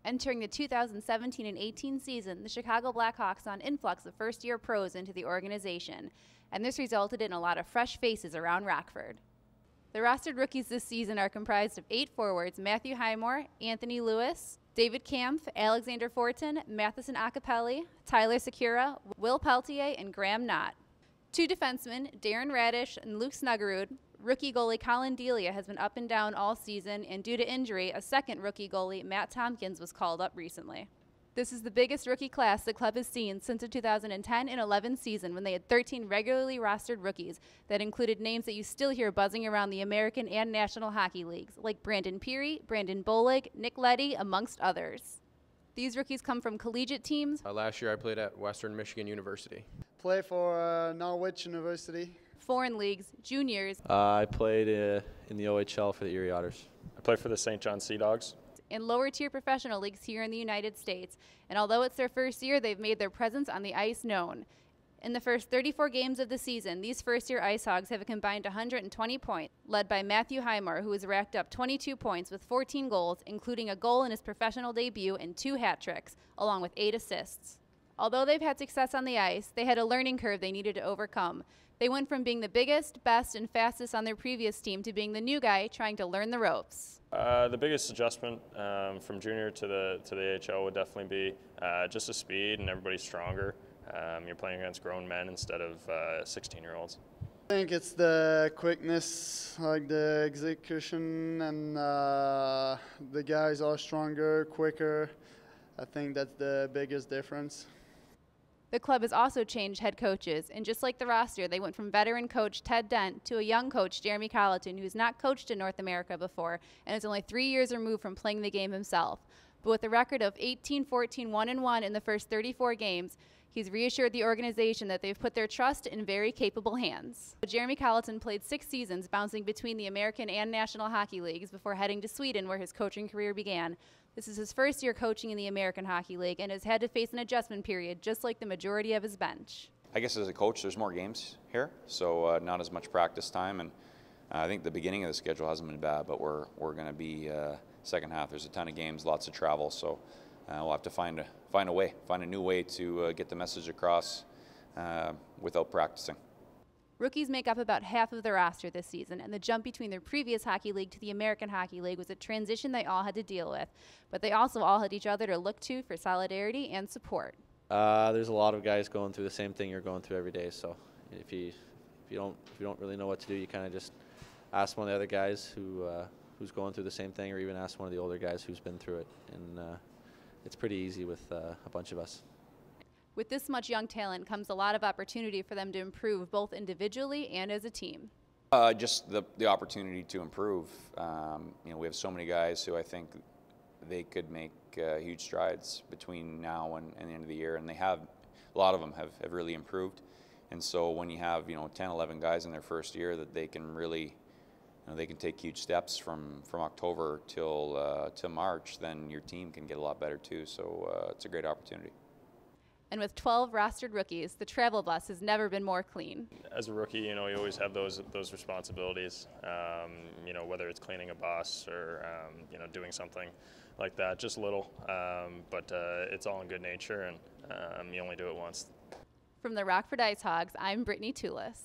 Entering the 2017 and 18 season, the Chicago Blackhawks saw an influx of first-year pros into the organization, and this resulted in a lot of fresh faces around Rockford. The rostered rookies this season are comprised of 8 forwards: Matthew Highmore, Anthony Lewis, David Kampf, Alexander Fortin, Matheson Acapelli, Tyler Secura, Will Peltier, and Graham Knott. 2 defensemen, Darren Radish and Luke Snuggerud. Rookie goalie Colin Delia has been up and down all season, and due to injury, a second rookie goalie, Matt Tompkins, was called up recently. This is the biggest rookie class the club has seen since the 2010 and 11 season, when they had 13 regularly rostered rookies that included names that you still hear buzzing around the American and National Hockey Leagues, like Brandon Peary, Brandon Bolig, Nick Leddy, amongst others. These rookies come from collegiate teams. Last year I played at Western Michigan University. Play for Norwich University. Foreign leagues, juniors. I played in the OHL for the Erie Otters. I played for the St. John Sea Dogs. In lower-tier professional leagues here in the United States, and although it's their first year, they've made their presence on the ice known. In the first 34 games of the season, these first-year IceHogs have a combined 120 points, led by Matthew Highmore, who has racked up 22 points with 14 goals, including a goal in his professional debut and 2 hat tricks, along with 8 assists. Although they've had success on the ice, they had a learning curve they needed to overcome. They went from being the biggest, best, and fastest on their previous team to being the new guy trying to learn the ropes. The biggest adjustment from junior to the AHL would definitely be just the speed, and everybody's stronger. You're playing against grown men instead of 16-year-olds. I think it's the quickness, like the execution, and the guys are stronger, quicker. I think that's the biggest difference. The club has also changed head coaches, and just like the roster, they went from veteran coach Ted Dent to a young coach, Jeremy Colliton, who's not coached in North America before and is only 3 years removed from playing the game himself. But with a record of 18-14, 1-1 in the first 34 games, he's reassured the organization that they've put their trust in very capable hands. Jeremy Colliton played 6 seasons, bouncing between the American and National Hockey Leagues before heading to Sweden, where his coaching career began. This is his first year coaching in the American Hockey League and has had to face an adjustment period, just like the majority of his bench. I guess as a coach, there's more games here, so not as much practice time, and I think the beginning of the schedule hasn't been bad, but we're going to be second half. There's a ton of games, lots of travel, so we'll have to find a new way to get the message across without practicing. Rookies make up about half of the roster this season, and the jump between their previous hockey league to the American Hockey League was a transition they all had to deal with, but they also all had each other to look to for solidarity and support. There's a lot of guys going through the same thing you're going through every day, so if you don't really know what to do, you kind of just ask one of the other guys who's going through the same thing, or even ask one of the older guys who's been through it, and it's pretty easy with a bunch of us. With this much young talent comes a lot of opportunity for them to improve both individually and as a team. Just the opportunity to improve. We have so many guys who I think they could make huge strides between now and the end of the year, and a lot of them have really improved. And so when you have 10, 11 guys in their first year, that they can really they can take huge steps from October till March, then your team can get a lot better too. So it's a great opportunity. And with 12 rostered rookies, the travel bus has never been more clean. As a rookie, you always have those responsibilities. Whether it's cleaning a bus or doing something like that, just little, but it's all in good nature, and you only do it once. From the Rockford IceHogs, I'm Brittany Toolis.